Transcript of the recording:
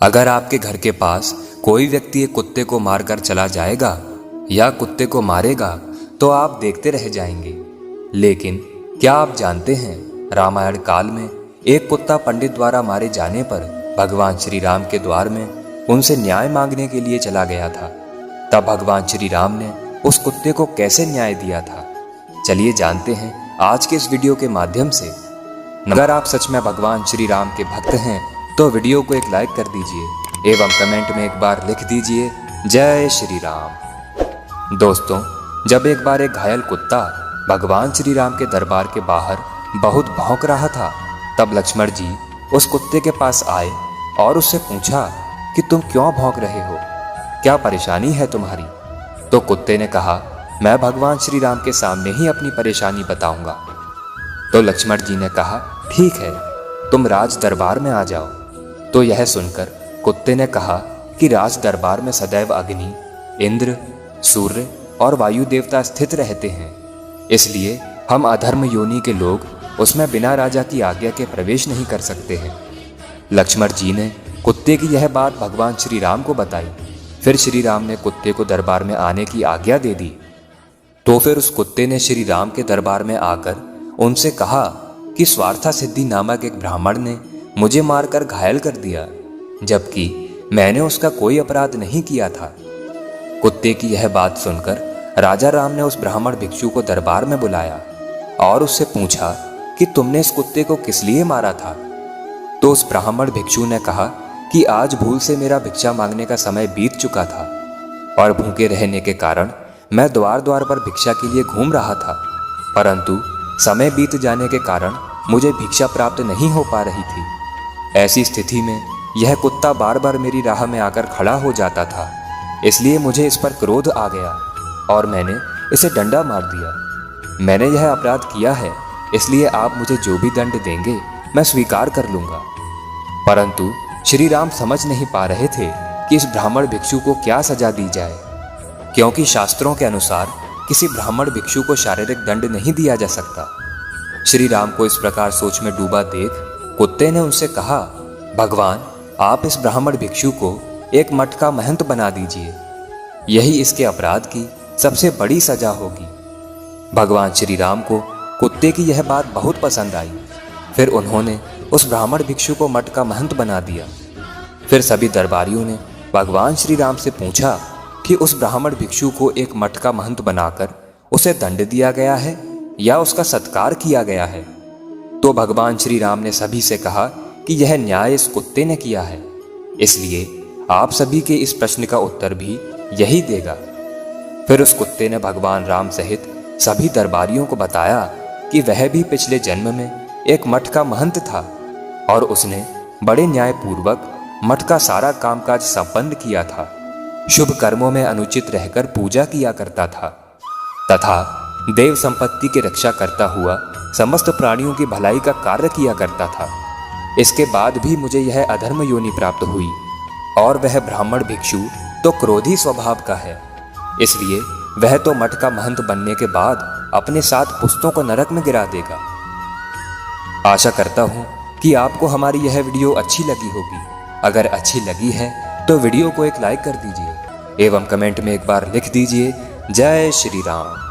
अगर आपके घर के पास कोई व्यक्ति एक कुत्ते को मारकर चला जाएगा या कुत्ते को मारेगा तो आप देखते रह जाएंगे। लेकिन क्या आप जानते हैं, रामायण काल में एक कुत्ता पंडित द्वारा मारे जाने पर भगवान श्री राम के द्वार में उनसे न्याय मांगने के लिए चला गया था। तब भगवान श्री राम ने उस कुत्ते को कैसे न्याय दिया था, चलिए जानते हैं आज के इस वीडियो के माध्यम से। अगर आप सच में भगवान श्री राम के भक्त हैं तो वीडियो को एक लाइक कर दीजिए एवं कमेंट में एक बार लिख दीजिए जय श्री राम। दोस्तों, जब एक बार एक घायल कुत्ता भगवान श्री राम के दरबार के बाहर बहुत भौंक रहा था, तब लक्ष्मण जी उस कुत्ते के पास आए और उससे पूछा कि तुम क्यों भौंक रहे हो, क्या परेशानी है तुम्हारी। तो कुत्ते ने कहा, मैं भगवान श्री राम के सामने ही अपनी परेशानी बताऊंगा। तो लक्ष्मण जी ने कहा, ठीक है, तुम राज दरबार में आ जाओ। तो यह सुनकर कुत्ते ने कहा कि राज दरबार में सदैव अग्नि, इंद्र, सूर्य और वायु देवता स्थित रहते हैं, इसलिए हम अधर्म योनि के लोग उसमें बिना राजा की आज्ञा के प्रवेश नहीं कर सकते हैं। लक्ष्मण जी ने कुत्ते की यह बात भगवान श्री राम को बताई। फिर श्री राम ने कुत्ते को दरबार में आने की आज्ञा दे दी। तो फिर उस कुत्ते ने श्री राम के दरबार में आकर उनसे कहा कि स्वार्था सिद्धि नामक एक ब्राह्मण ने मुझे मारकर घायल कर दिया, जबकि मैंने उसका कोई अपराध नहीं किया था। कुत्ते की यह बात सुनकर राजा राम ने उस ब्राह्मण भिक्षु को दरबार में बुलाया और उससे पूछा कि तुमने इस कुत्ते को किस लिए मारा था। तो उस ब्राह्मण भिक्षु ने कहा कि आज भूल से मेरा भिक्षा मांगने का समय बीत चुका था और भूखे रहने के कारण मैं द्वार द्वार पर भिक्षा के लिए घूम रहा था, परंतु समय बीत जाने के कारण मुझे भिक्षा प्राप्त नहीं हो पा रही थी। ऐसी स्थिति में यह कुत्ता बार बार मेरी राह में आकर खड़ा हो जाता था, इसलिए मुझे इस पर क्रोध आ गया और मैंने इसे डंडा मार दिया। मैंने यह अपराध किया है, इसलिए आप मुझे जो भी दंड देंगे मैं स्वीकार कर लूंगा। परंतु श्री राम समझ नहीं पा रहे थे कि इस ब्राह्मण भिक्षु को क्या सजा दी जाए, क्योंकि शास्त्रों के अनुसार किसी ब्राह्मण भिक्षु को शारीरिक दंड नहीं दिया जा सकता। श्री राम को इस प्रकार सोच में डूबा देख कुत्ते ने उनसे कहा, भगवान, आप इस ब्राह्मण भिक्षु को एक मठ का महंत बना दीजिए, यही इसके अपराध की सबसे बड़ी सजा होगी। भगवान श्री राम को कुत्ते की यह बात बहुत पसंद आई। फिर उन्होंने उस ब्राह्मण भिक्षु को मठ का महंत बना दिया। फिर सभी दरबारियों ने भगवान श्री राम से पूछा कि उस ब्राह्मण भिक्षु को एक मठ का महंत बनाकर उसे दंड दिया गया है या उसका सत्कार किया गया है। तो भगवान श्री राम ने सभी से कहा कि यह न्याय इस कुत्ते ने किया है, इसलिए आप सभी के इस प्रश्न का उत्तर भी यही देगा। फिर उस कुत्ते ने भगवान राम सहित सभी दरबारियों को बताया कि वह भी पिछले जन्म में एक मठ का महंत था और उसने बड़े न्यायपूर्वक मठ का सारा कामकाज संपन्न किया था, शुभ कर्मों में अनुचित रहकर पूजा किया करता था तथा देव संपत्ति की रक्षा करता हुआ समस्त प्राणियों की भलाई का कार्य किया करता था। इसके बाद भी मुझे यह अधर्म योनि प्राप्त हुई और वह ब्राह्मण भिक्षु तो क्रोधी स्वभाव का है, इसलिए वह तो मठ का महंत बनने के बाद अपने 7 पुस्तों को नरक में गिरा देगा। आशा करता हूँ कि आपको हमारी यह वीडियो अच्छी लगी होगी। अगर अच्छी लगी है तो वीडियो को एक लाइक कर दीजिए एवं कमेंट में एक बार लिख दीजिए जय श्री राम।